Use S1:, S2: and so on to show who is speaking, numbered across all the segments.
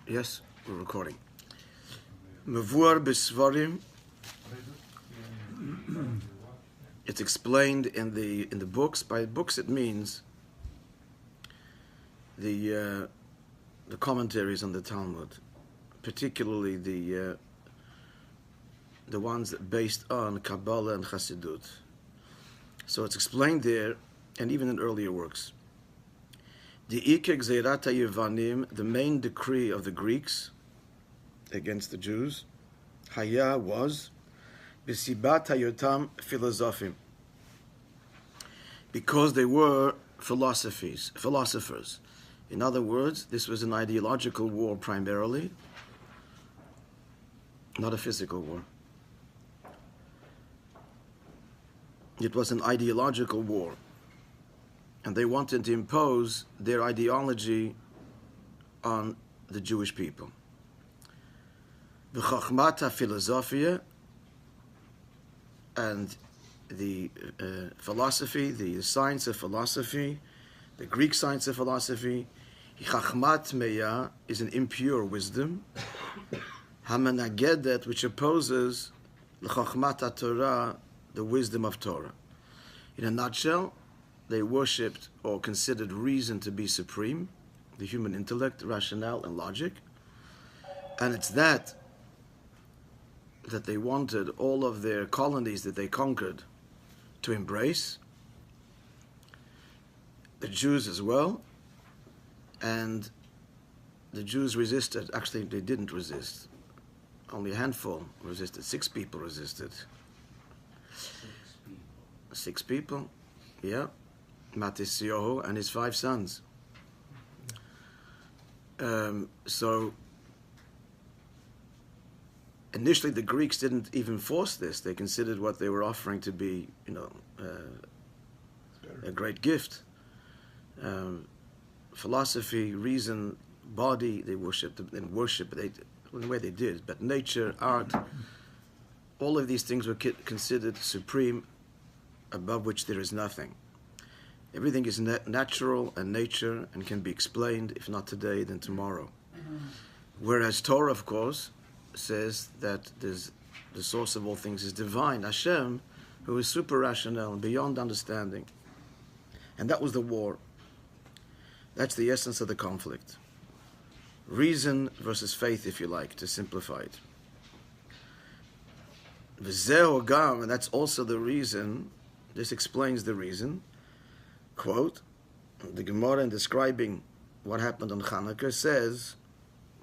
S1: Yes, we're recording. Mavur b'svarim. It's explained in the books. By books, it means the commentaries on the Talmud, particularly the ones that based on Kabbalah and Chassidut. So it's explained there, and even in earlier works. The Ikek Zeirata Yevanim, the main decree of the Greeks against the Jews, Haya was B'sibat Hayotam Philosophim, because they were philosophers. In other words, this was an ideological war primarily, not a physical war. It was an ideological war, and they wanted to impose their ideology on the Jewish people. The Chachmata Philosophia, and the philosophy, the science of philosophy, the Greek science of philosophy, Chachmat Meya is an impure wisdom, Hamanagedet, which opposes the Chachmat Torah, the wisdom of Torah. In a nutshell, they worshipped or considered reason to be supreme, the human intellect, rationale, and logic. And it's that they wanted all of their colonies that they conquered to embrace, the Jews as well. And the Jews resisted. Actually, they didn't resist. Only a handful resisted. 6 people resisted. 6 people, yeah. Matisyahu and his 5 sons. So initially the Greeks didn't even force this. They considered what they were offering to be, a great gift. Philosophy, reason, body, they worshipped, and worship, in the way they did. But nature, art, all of these things were considered supreme, above which there is nothing. Everything is natural and nature and can be explained, if not today, then tomorrow. Whereas Torah, of course, says that the source of all things is divine, Hashem, who is super rational and beyond understanding. And that was the war. That's the essence of the conflict. Reason versus faith, if you like, to simplify it. V'zeh gam, and that's also the reason. This explains the reason. Quote, the Gemara, in describing what happened on Chanukah, says,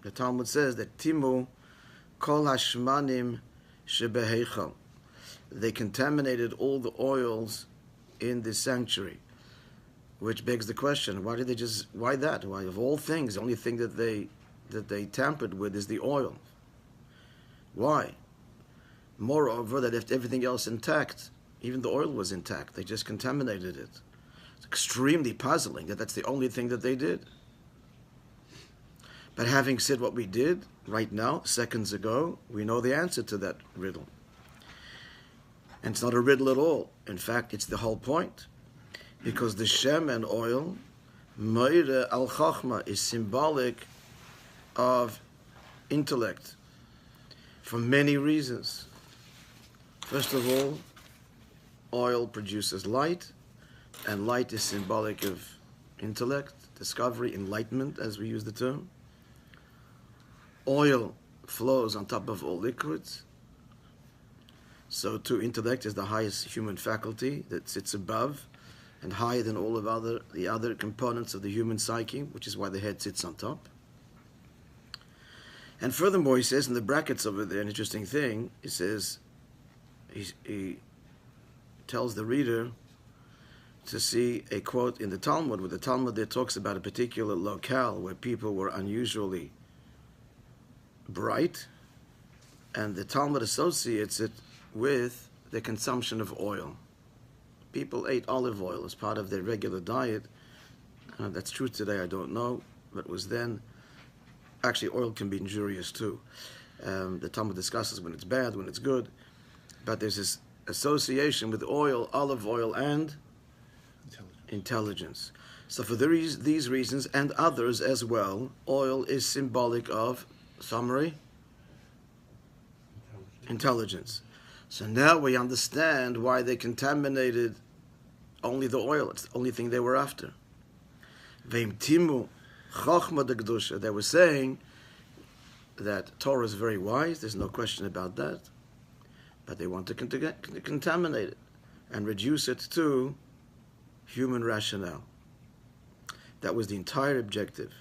S1: the Talmud says that Timu kol hashmanim shebeheichal. They contaminated all the oils in this sanctuary, which begs the question: why that? Why, of all things, the only thing that they tampered with is the oil? Why? Moreover, that if everything else intact, even the oil was intact, they just contaminated it. It's extremely puzzling that that's the only thing that they did. But having said what we did right now, seconds ago, we know the answer to that riddle. And it's not a riddle at all. In fact, it's the whole point. Because the Shem and oil, Meire al Chachma, is symbolic of intellect for many reasons. First of all, oil produces light, and light is symbolic of intellect, discovery, enlightenment, as we use the term. Oil flows on top of all liquids. So too, intellect is the highest human faculty that sits above and higher than all of the other components of the human psyche, which is why the head sits on top. And furthermore, he says in the brackets over there, an interesting thing, he says, he tells the reader to see a quote in the Talmud, where the Talmud there talks about a particular locale where people were unusually bright, and the Talmud associates it with the consumption of oil. People ate olive oil as part of their regular diet. That's true today, I don't know, but it was then. Actually, oil can be injurious too. The Talmud discusses when it's bad, when it's good, but there's this association with oil, olive oil, and intelligence. So for these reasons and others as well, oil is symbolic of, summary, intelligence. So now we understand why they contaminated only the oil. It's the only thing they were after. Veimtimu chochma de kedusha. They were saying that Torah is very wise. There's no question about that. But they want to contaminate it and reduce it to human rationale. That was the entire objective.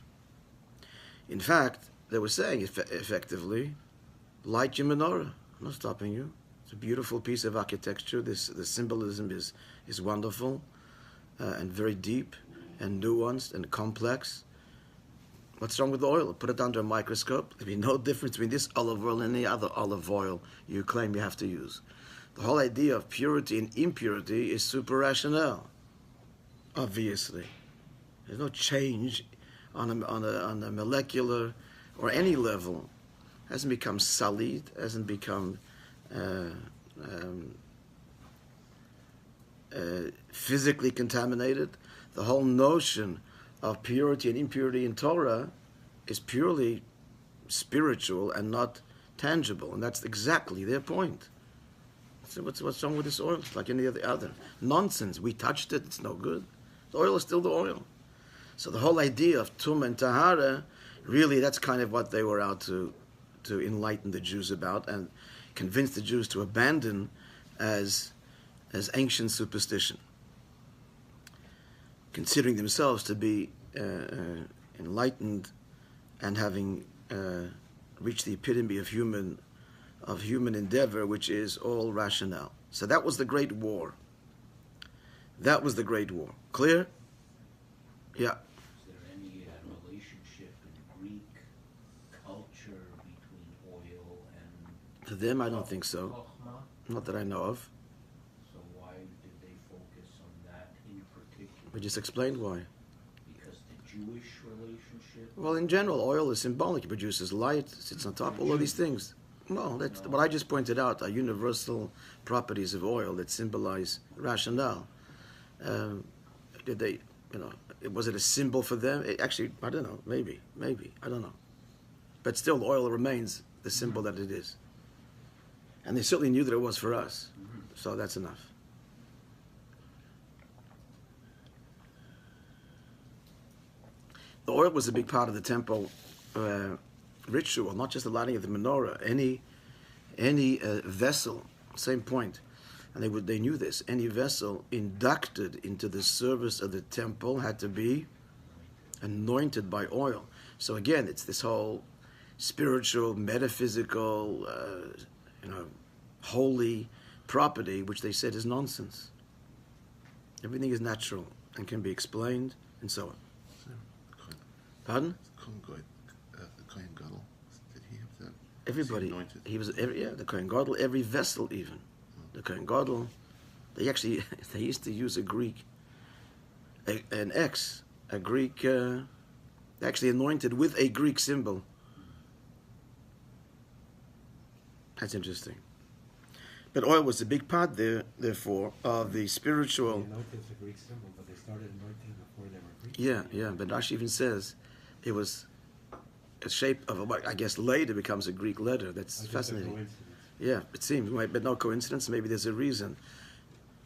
S1: In fact, they were saying effectively, light your menorah. I'm not stopping you. It's a beautiful piece of architecture. The symbolism is wonderful and very deep and nuanced and complex. What's wrong with the oil? Put it under a microscope. There'd be no difference between this olive oil and any other olive oil you claim you have to use. The whole idea of purity and impurity is super rationale. Obviously, there's no change on a molecular or any level. Hasn't become sullied. Hasn't become physically contaminated. The whole notion of purity and impurity in Torah is purely spiritual and not tangible, and that's exactly their point. So what's wrong with this oil? It's like any other nonsense. We touched it; it's no good. The oil is still the oil. So the whole idea of tum and tahara, really, that's kind of what they were out to enlighten the Jews about and convince the Jews to abandon as ancient superstition, considering themselves to be enlightened and having reached the epitome of human endeavor, which is all rationale. So that was the Great War. That was the Great War. Clear? Yeah.
S2: Is there any relationship in Greek culture between oil and...
S1: For them, I don't think so.
S2: Chochmah?
S1: Not that I know of.
S2: So why did they focus on that in particular?
S1: We just explained why.
S2: Because the Jewish relationship?
S1: Well, in general, oil is symbolic. It produces light, sits on top, all of these things. Well, that's what I just pointed out are universal properties of oil that symbolize rationale. Did they, was it a symbol for them? Actually, I don't know. Maybe, I don't know. But still, the oil remains the symbol that it is. And they certainly knew that it was for us. So that's enough. The oil was a big part of the temple ritual, not just the lighting of the menorah. Any vessel, same point, and they knew this. Any vessel inducted into the service of the temple had to be anointed by oil. So again, it's this whole spiritual, metaphysical, holy property, which they said is nonsense. Everything is natural and can be explained, and so on. Pardon?
S3: The Kohen Gadol, did he have that?
S1: Everybody. He was the Kohen Gadol, every vessel even. The Kohen Gadol, they used to use a Greek, they actually anointed with a Greek symbol. That's interesting. But oil was a big part there, therefore, of the spiritual.
S4: They anointed is a Greek symbol, but they started anointing before they were Greek.
S1: Yeah. But Rashi even says it was a shape of what I guess later becomes a Greek letter. That's fascinating. Yeah, it seems, but no coincidence. Maybe there's a reason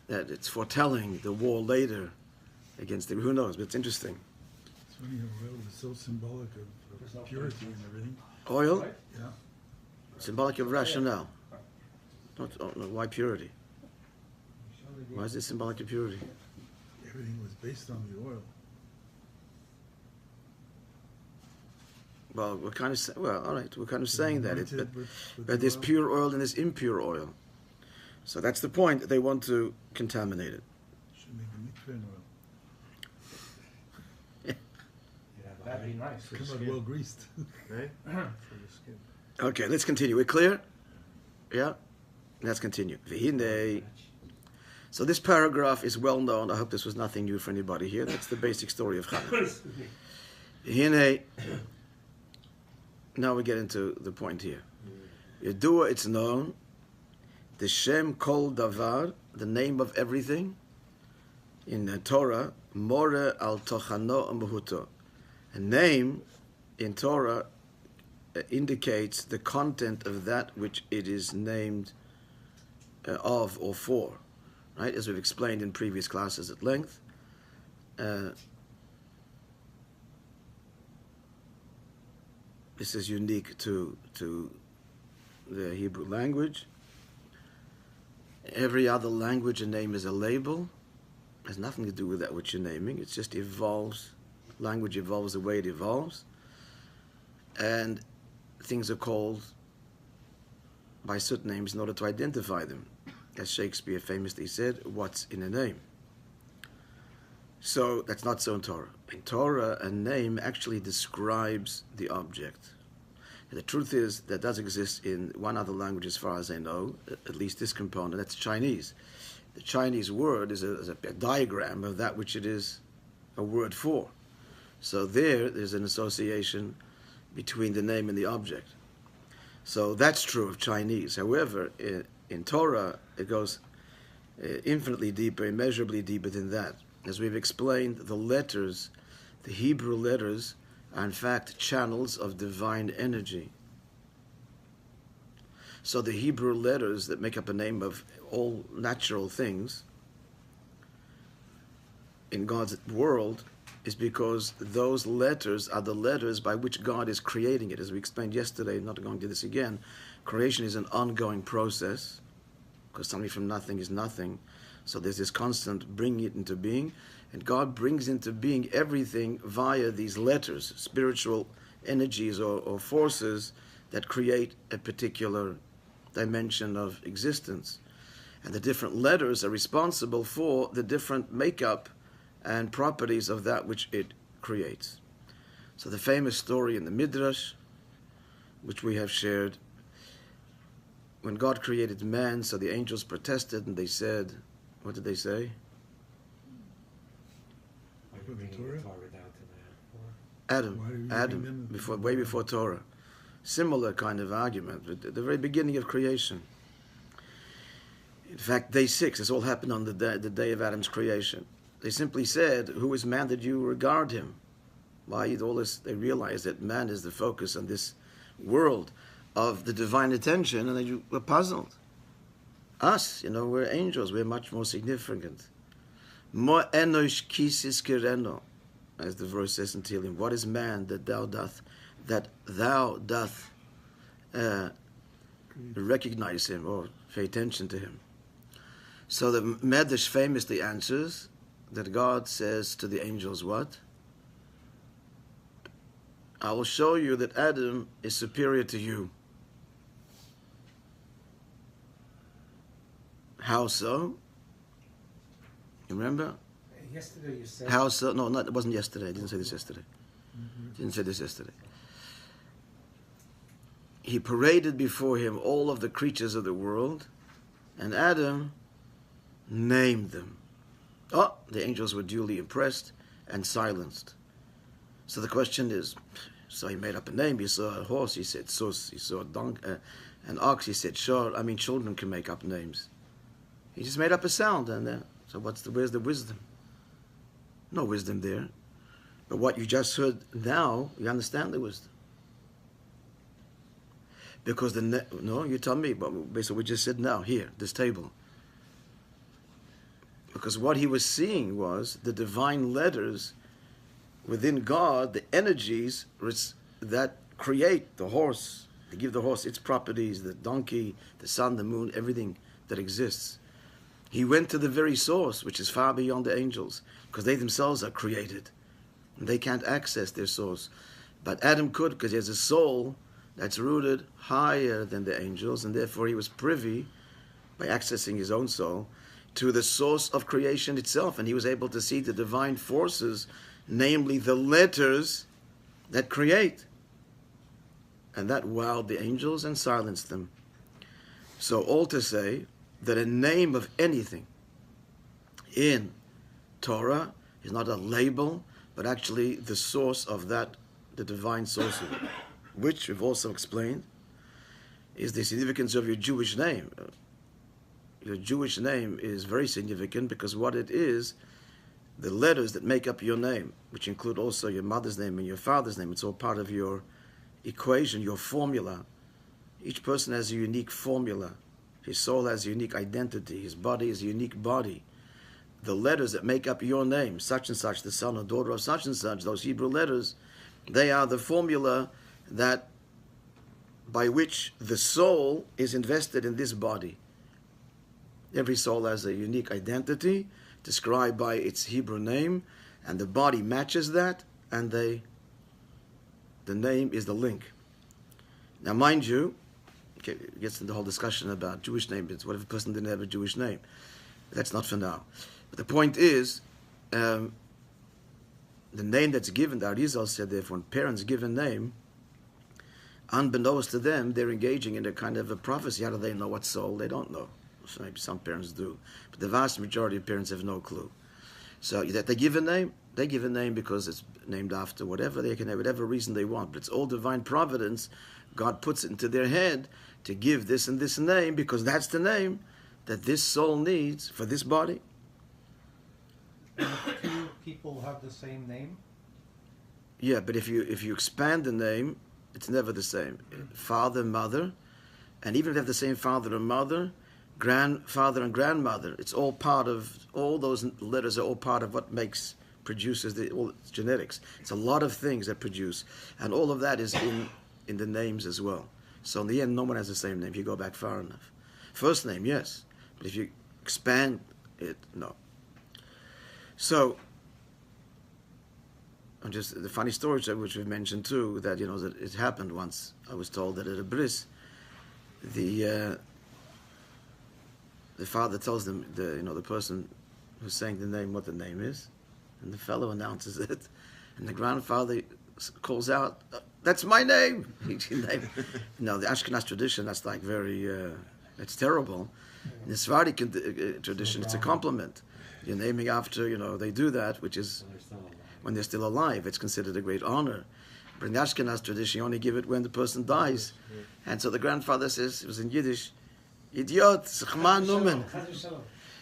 S1: that it's foretelling the war later against them. Who knows? But it's interesting.
S5: It's funny how oil is so symbolic of purity and everything.
S1: Oil,
S5: Yeah.
S1: symbolic of rationale. Why purity? Why is it symbolic of purity?
S5: Everything was based on the oil.
S1: Well, we're kind of saying that. But there's
S5: oil.
S1: pure oil and there's impure oil. So that's the point. They want to contaminate it.
S5: Should make a mikveh in oil.
S4: That'd be nice. For
S5: Come out well greased.
S4: Right? For the skin.
S1: Okay, let's continue. We're clear? Yeah? Let's continue. V'hinei. So this paragraph is well known. I hope this was nothing new for anybody here. That's the basic story of Chanukah. V'hinei. Now we get into the point here. Yedua, it's known. The Shem Kol Davar, the name of everything. in Torah, more al tochano mahuto. A name in Torah indicates the content of that which it is named of or for, right? As we've explained in previous classes at length. This is unique to the Hebrew language. Every other language, a name is a label. It has nothing to do with that which you're naming. It just evolves. Language evolves the way it evolves. And things are called by certain names in order to identify them. As Shakespeare famously said, what's in a name? So that's not so in Torah. In Torah, a name actually describes the object. And the truth is that does exist in one other language as far as I know, at least this component, that's Chinese. The Chinese word is a diagram of that which it is a word for. So there's an association between the name and the object. So that's true of Chinese. However, in Torah, it goes infinitely deeper, immeasurably deeper than that. As we've explained, the letters, the Hebrew letters, are in fact channels of divine energy. So the Hebrew letters that make up a name of all natural things in God's world is because those letters are the letters by which God is creating it. As we explained yesterday, I'm not going to do this again, creation is an ongoing process, because something from nothing is nothing. So there's this constant bringing it into being, and God brings into being everything via these letters, spiritual energies or forces that create a particular dimension of existence. And the different letters are responsible for the different makeup and properties of that which it creates. So the famous story in the Midrash, which we have shared, when God created man, so the angels protested and they said, what did they say?
S4: Why are you bringing the Torah down to man for?
S1: Adam, way before Torah. Similar kind of argument, at the very beginning of creation. In fact, day 6, this all happened on the day of Adam's creation. They simply said, who is man that you regard him? Why all this? They realized that man is the focus on this world of the divine attention, and they were puzzled. Us, we're angels, we're much more significant. Mo enosh kisis kireno, as the verse says in Tehillim, what is man that thou doth recognize him or pay attention to him? So the Medrash famously answers that God says to the angels, what? I will show you that Adam is superior to you. How so? You remember?
S4: Yesterday you said...
S1: How so? No, it wasn't yesterday. I didn't say this yesterday. He paraded before him all of the creatures of the world, and Adam named them. Oh, the angels were duly impressed and silenced. So the question is, so he made up a name. He saw a horse, he said sus. He saw an ox, he said shor. I mean, children can make up names. He just made up a sound, and so where's the wisdom? No wisdom there. But what you just heard now, you understand the wisdom. Because no, you tell me, but basically we just said now, here, this table. Because what he was seeing was the divine letters within God, the energies that create the horse, they give the horse its properties, the donkey, the sun, the moon, everything that exists. He went to the very source, which is far beyond the angels, because they themselves are created. And they can't access their source. But Adam could, because he has a soul that's rooted higher than the angels, and therefore he was privy, by accessing his own soul, to the source of creation itself, and he was able to see the divine forces, namely the letters that create. And that wowed the angels and silenced them. So all to say that a name of anything in Torah is not a label, but actually the source of that, the divine source of it, which we've also explained is the significance of your Jewish name. Your Jewish name is very significant because what it is the letters that make up your name, which include also your mother's name and your father's name, it's all part of your equation, your formula. Each person has a unique formula. His soul has a unique identity. His body is a unique body. The letters that make up your name, such and such, the son or daughter of such and such, those Hebrew letters, they are the formula that by which the soul is invested in this body. Every soul has a unique identity described by its Hebrew name, and the body matches that, and the name is the link. Now, mind you, it gets into the whole discussion about Jewish names. What if a person didn't have a Jewish name? That's not for now. But the point is, the name that's given, the Arizal said, therefore, when parents give a name, unbeknownst to them, they're engaging in a kind of a prophecy. How do they know what soul? They don't know. So maybe some parents do. But the vast majority of parents have no clue. So that they give a name because it's named after whatever. They can have whatever reason they want. But it's all divine providence. God puts it into their head to give this and this name because that's the name that this soul needs for this body.
S2: Two people have the same name?
S1: Yeah, but if you expand the name, it's never the same. Father, mother, and even if they have the same father and mother, grandfather and grandmother, it's all part of, all those letters are all part of what produces all genetics. It's a lot of things that produce, and all of that is in the names as well. So in the end, no one has the same name if you go back far enough. First name, yes, but if you expand it, no. So, and just the funny story which we've mentioned too, that that it happened once. I was told that at a bris, the father tells them the person who's saying the name what the name is, and the fellow announces it, and the grandfather calls out, "That's my name." The Ashkenaz tradition, that's like very, it's terrible. In the Sephardic tradition, it's a compliment. You're naming after, they do that, which is when they're still alive. It's considered a great honor. But in the Ashkenaz tradition, you only give it when the person dies. And so the grandfather says, it was in Yiddish, "Idiot, Sechman Numen."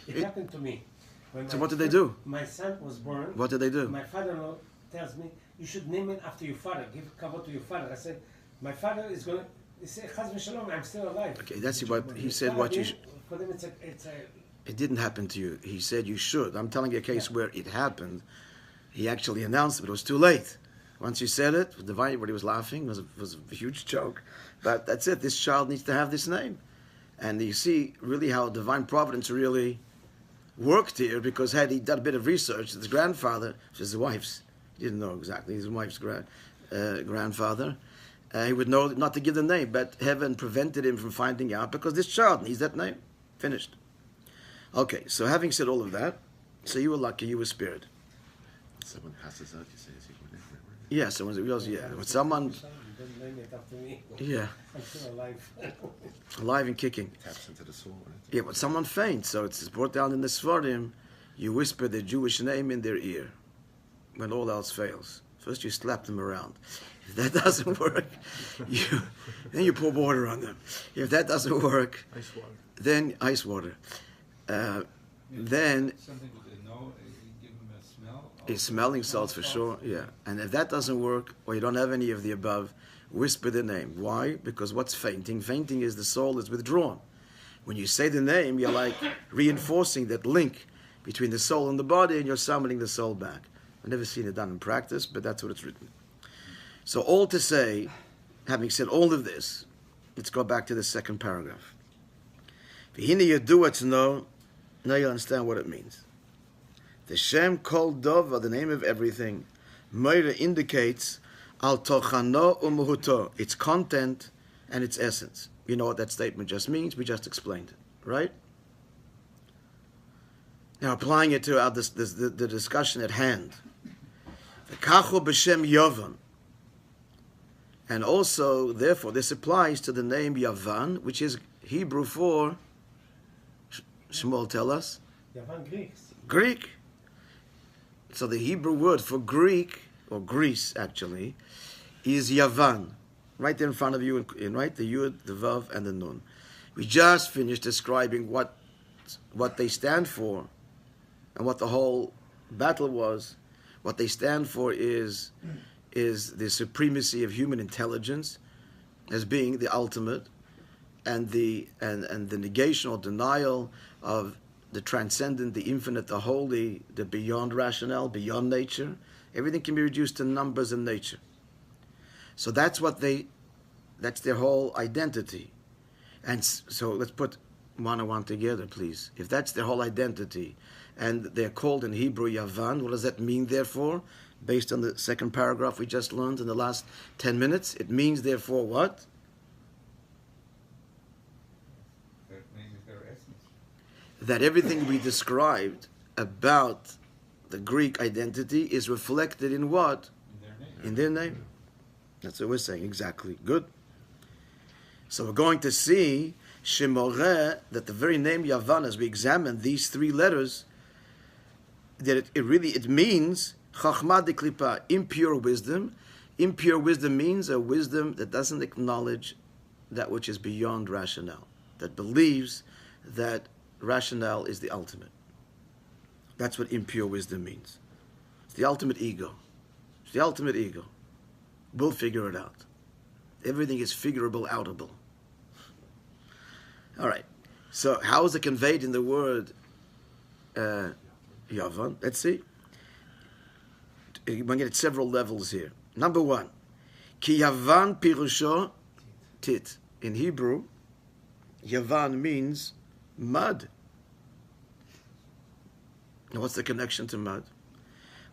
S6: It happened to me.
S1: So what did they do?
S6: My son was born.
S1: What did they do?
S6: My father-in-law tells me, "You should name it after your father. Give kavod to your father." I said, "My father is going to." He said, "Chaz v'shalom, I'm still alive."
S1: Okay, that's what he said. What you should.
S6: For them, it's a.
S1: It didn't happen to you. He said you should. I'm telling you a case where it happened. He actually announced it, but it was too late. Once you said it, everybody was laughing. It was a huge joke. But that's it. This child needs to have this name. And you see really how divine providence really worked here, because had he done a bit of research, his grandfather, which is his wife's, he didn't know exactly, his wife's grandfather, he would know not to give the name, but heaven prevented him from finding out because this child needs that name. Finished. Okay, so having said all of that, so you were lucky, you were spared.
S3: Someone passes out, you say, "Is he going in?"
S1: Yeah, when someone,
S6: Don't name it after me.
S1: yeah,
S6: I'm still alive.
S1: alive and kicking.
S3: Taps into the soul, right?
S1: Yeah, when someone faints, so it's brought down in the Sfarim, you whisper the Jewish name in their ear when all else fails. First you slap them around. If that doesn't work, then you pour water on them. If that doesn't work,
S5: Ice water.
S1: then ice water. Then
S7: Something with the give them a smell.
S1: it's smelling salts for sure, yeah. And if that doesn't work, or you don't have any of the above, whisper the name. Why? Because what's fainting? Fainting is the soul is withdrawn. When you say the name, you're like reinforcing that link between the soul and the body, and you're summoning the soul back. I've never seen it done in practice, but that's what it's written. So all to say, having said all of this, let's go back to the second paragraph. V'hine yadua to know, now you understand what it means. The Shem Kol Dova, the name of everything, Meira indicates al tochano umuhuto, its content and its essence. You know what that statement just means? We just explained it, right? Now applying it to the discussion at hand. V'kachu b'shem Yovan. And also, therefore, this applies to the name Yavan, which is Hebrew for, Shmuel, tell us?
S6: Yavan Greeks.
S1: Greek. So the Hebrew word for Greek, or Greece actually, is Yavan. Right there in front of you, right? The Yud, the Vav, and the Nun. We just finished describing what they stand for, and what the whole Battle was, what they stand for is the supremacy of human intelligence as being the ultimate, and the negation or denial of the transcendent, the infinite, the holy, the beyond rationale, beyond nature. Everything can be reduced to numbers and nature. So that's their whole identity. And so let's put one and one together, please. If that's their whole identity, and they're called in Hebrew Yavan, what does that mean, therefore? Based on the second paragraph we just learned in the last 10 minutes, it means, therefore, what?
S7: That means their essence.
S1: That everything we described about the Greek identity is reflected in what?
S7: In their name.
S1: In their name. That's what we're saying, exactly. Good. So we're going to see Shemoreh, that the very name Yavan, as we examine these three letters, that it means Chachma de Klipa, impure wisdom. Impure wisdom means a wisdom that doesn't acknowledge that which is beyond rationale, that believes that rationale is the ultimate. That's what impure wisdom means. It's the ultimate ego. It's the ultimate ego. We'll figure it out. Everything is figurable, outable. All right. So how is it conveyed in the word Yavan? Let's see. We're going to get several levels here. Number one, Ki Yavan Pirusho Tit. In Hebrew, Yavan means mud. Now what's the connection to mud?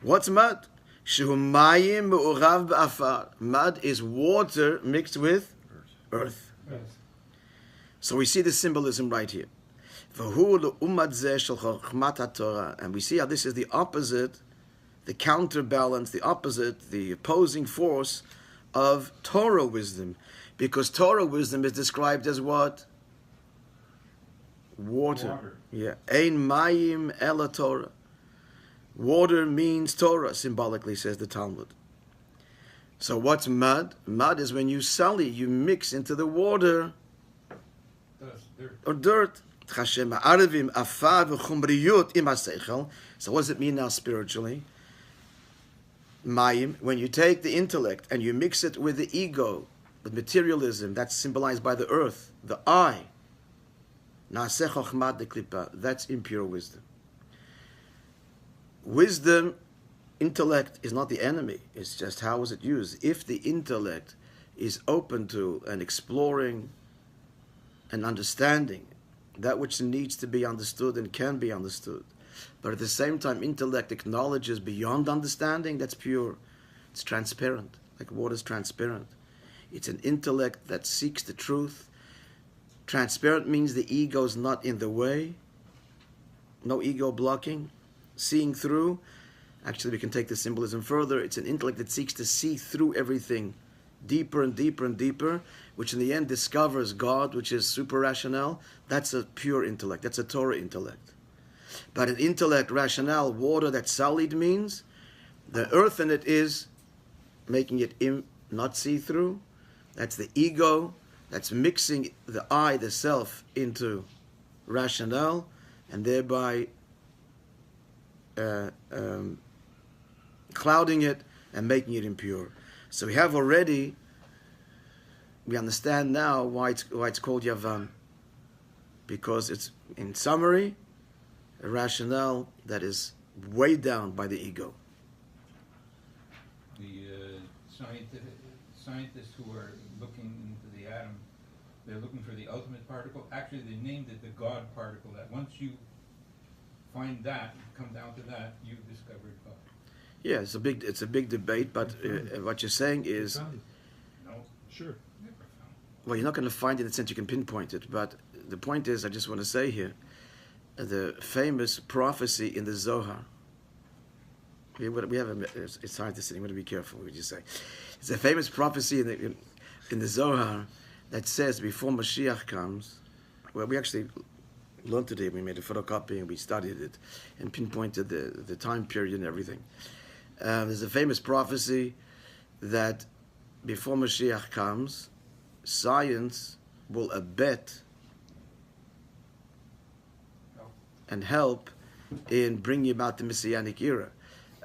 S1: What's mud? Shehu mayim me'urav ba'afar. Mud is water mixed with earth.
S6: Yes.
S1: So we see the symbolism right here. V'hu le'umad zeh shel chokhmat haTorah. And we see how this is the opposite, the counterbalance, the opposite, the opposing force of Torah wisdom. Because Torah wisdom is described as what? Water. Yeah. Ein mayim ela Torah. Water means Torah, symbolically, says the Talmud. So what's mud? Mud is when you sully, you mix into the water or dirt. So what does it mean now spiritually? Mayim, when you take the intellect and you mix it with the ego, with materialism, that's symbolized by the earth, the eye. That's impure wisdom. Wisdom, intellect is not the enemy. It's just how is it used. If the intellect is open to and exploring and understanding that which needs to be understood and can be understood, but at the same time intellect acknowledges beyond understanding, that's pure. It's transparent, like water is transparent. It's an intellect that seeks the truth. Transparent means the ego is not in the way, no ego blocking. Seeing through, actually we can take the symbolism further, it's an intellect that seeks to see through everything deeper and deeper and deeper, which in the end discovers God, which is super rationale. That's a pure intellect, that's a Torah intellect. But an intellect, rationale, water that sullied means the earth in it is making it not see through. That's the ego that's mixing the I, the self, into rationale, and thereby clouding it and making it impure. So we understand now why it's called Yavan, because it's, in summary, a rationale that is weighed down by the ego.
S7: The scientists who are looking into the atom, they're looking for the ultimate particle. Actually, they named it the God particle. That once you find that, come down to that, you've discovered God.
S1: Yeah, it's a big debate, but what you're saying is,
S7: No,
S5: Sure.
S7: never found.
S1: well, you're not going to find it in the sense you can pinpoint it, but the point is, I just want to say here, the famous prophecy in the Zohar. We have it's hard to say. We want to be careful. What you say? It's a famous prophecy in the Zohar that says before Mashiach comes. Well, we actually learned today. We made a photocopy and we studied it and pinpointed the time period and everything. There's a famous prophecy that before Mashiach comes, science will abet and help in bringing about the Messianic era.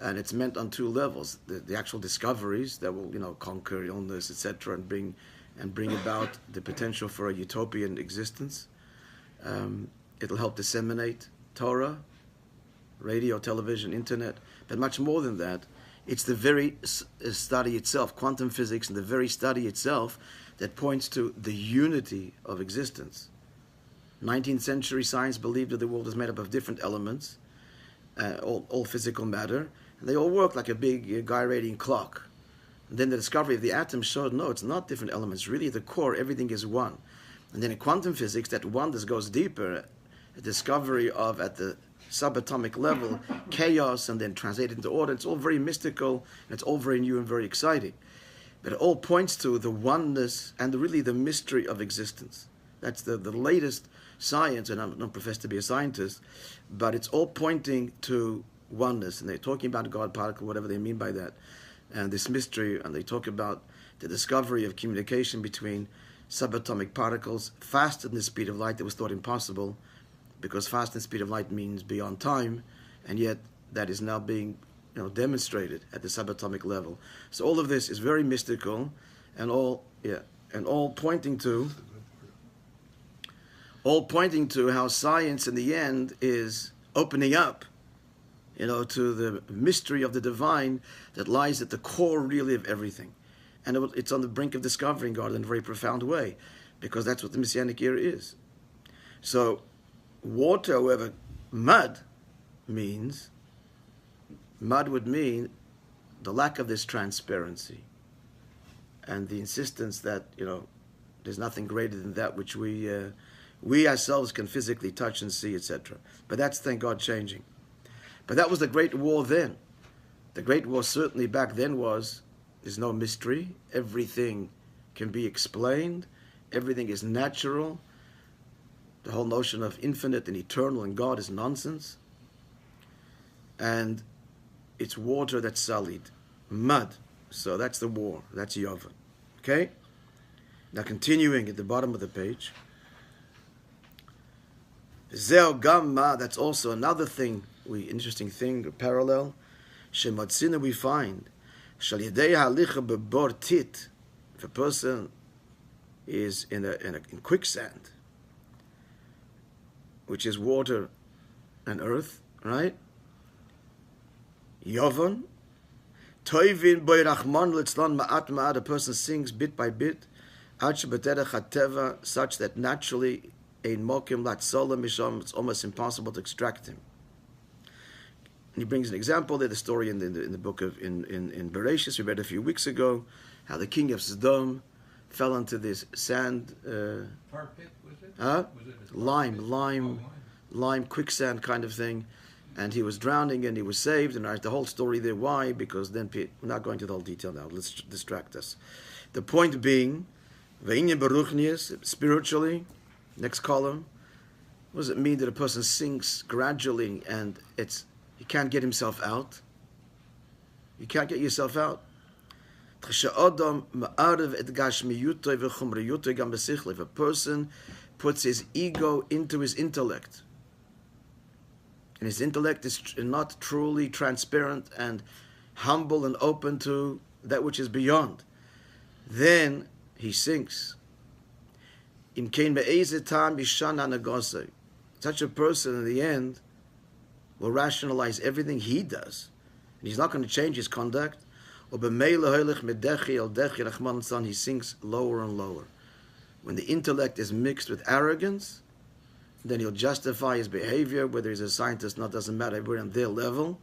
S1: And it's meant on two levels: the actual discoveries that will, conquer illness, etc., and bring about the potential for a utopian existence. It'll help disseminate Torah, radio, television, internet, but much more than that. It's the very study itself, quantum physics, and the very study itself that points to the unity of existence. 19th century science believed that the world is made up of different elements, all physical matter, and they all work like a big gyrating clock. And then the discovery of the atom showed, no, it's not different elements. Really, at the core, everything is one. And then in quantum physics, that oneness goes deeper, a discovery of, at the subatomic level, chaos, and then translated into order. It's all very mystical, and it's all very new and very exciting. But it all points to the oneness and really the mystery of existence. That's the latest science, and I don't profess to be a scientist, but it's all pointing to oneness, and they're talking about God particle, whatever they mean by that, and this mystery, and they talk about the discovery of communication between subatomic particles faster than the speed of light that was thought impossible, because fast and speed of light means beyond time, and yet that is now being demonstrated at the subatomic level. So all of this is very mystical, and all pointing to how science in the end is opening up, to the mystery of the divine that lies at the core really of everything. And it's on the brink of discovering God in a very profound way, because that's what the Messianic era is. So water, however, mud would mean the lack of this transparency and the insistence that, there's nothing greater than that which we ourselves can physically touch and see, etc. But that's, thank God, changing. But that was the Great War then. The Great War certainly back then there's no mystery. Everything can be explained. Everything is natural. The whole notion of infinite and eternal and God is nonsense. And it's water that's sullied. Mud. So that's the war. That's Yovan. Okay? Now continuing at the bottom of the page. Zeo Gamma, that's also another thing, interesting thing, a parallel. Shematzina we find. Shal Yedei Halicha Bebor Tit. If a person is in quicksand, which is water and earth, right? Yovan. Toivin Boy Rachman Litzlan Ma'at Ma'at, a person sings bit by bit, such that naturally ein mokim latzola misham, it's almost impossible to extract him. And he brings an example there, the story in the book of in Bereshis we read a few weeks ago, how the king of Sodom fell into this sand
S7: Tar pit, was it? Was it a
S1: lime quicksand kind of thing, and he was drowning and he was saved. And the whole story there, why? Because then we're not going to the whole detail now. Let's distract us. The point being, v'inyan baruchnius, spiritually. Next column. What does it mean that a person sinks gradually and he can't get himself out? You can't get yourself out. If a person puts his ego into his intellect, and his intellect is not truly transparent and humble and open to that which is beyond, then he sinks. Such a person in the end will rationalize everything he does, and he's not going to change his conduct. He sinks lower and lower. When the intellect is mixed with arrogance, then he'll justify his behavior, whether he's a scientist or not, doesn't matter, we're on their level,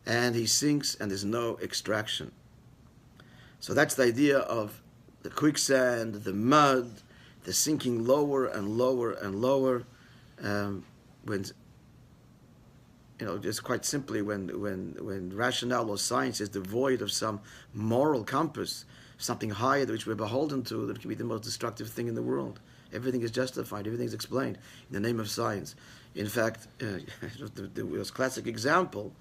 S1: and he sinks and there's no extraction. So that's the idea of the quicksand, the mud, the sinking lower and lower and lower, when just quite simply when rationale or science is devoid of some moral compass, something higher which we're beholden to, that can be the most destructive thing in the world. Everything is justified, everything is explained in the name of science. In fact, the most classic example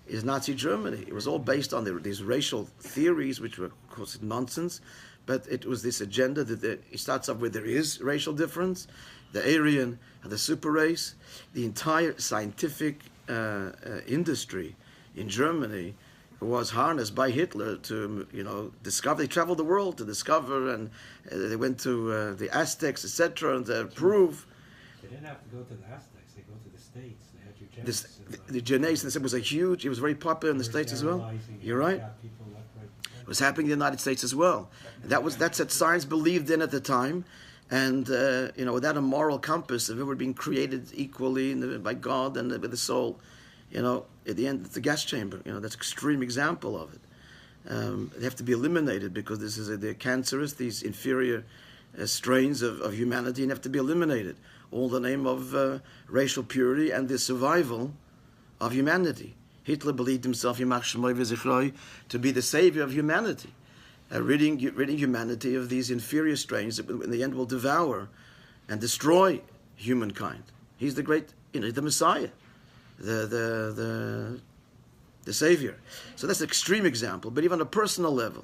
S1: is Nazi Germany. It was all based on these racial theories, which were, of course, nonsense, but it was this agenda that it starts off with there is racial difference, the Aryan, the super race, the entire scientific industry in Germany was harnessed by Hitler to, discover. They traveled the world to discover, and they went to the Aztecs, etc., and prove.
S4: They didn't have to go to the Aztecs. They go to the States. They had
S1: This,
S4: eugenics.
S1: the eugenics was it was very popular in the States as well. You're right. It was happening in the United States as well. That's what science believed in at the time, and without a moral compass of everyone being created equally by God and with the soul, at the end it's the gas chamber. That's an extreme example of it. They have to be eliminated because they're cancerous. These inferior strains of humanity and have to be eliminated, all in the name of racial purity and the survival of humanity. Hitler believed himself, to be the savior of humanity, ridding humanity of these inferior strains that in the end will devour and destroy humankind. He's the great, the Messiah, the savior. So that's an extreme example. But even on a personal level,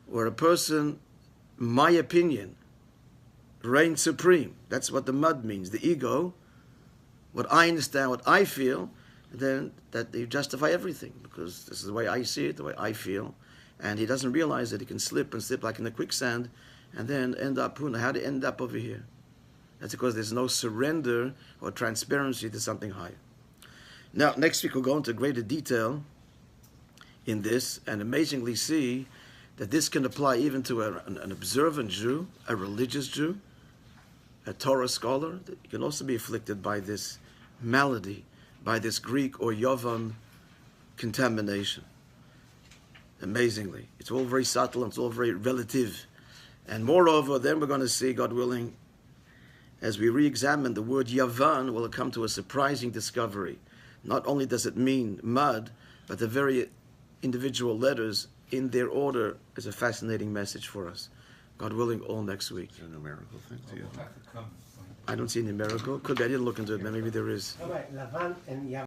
S1: where a person, my opinion, reigns supreme. That's what the mud means. The ego. What I understand, what I feel, then that you justify everything because this is the way I see it, the way I feel, and he doesn't realize that he can slip like in the quicksand, and then end up how to end up over here. That's because there's no surrender or transparency to something higher. Now, next week we'll go into greater detail in this, and amazingly see that this can apply even to an observant Jew, a religious Jew, a Torah scholar. That can also be afflicted by this malady, by this Greek or Yovan contamination. Amazingly. It's all very subtle and it's all very relative. And moreover, then we're going to see, God willing, as we re-examine the word Yavan, we'll come to a surprising discovery. Not only does it mean mud, but the very individual letters in their order is a fascinating message for us. God willing, all next week.
S3: Is there a numerical thing to you?
S7: We'll have to come.
S1: I don't see any miracle. Could be. I didn't look into it. Maybe there is.
S6: All right, Lavan and Yavan.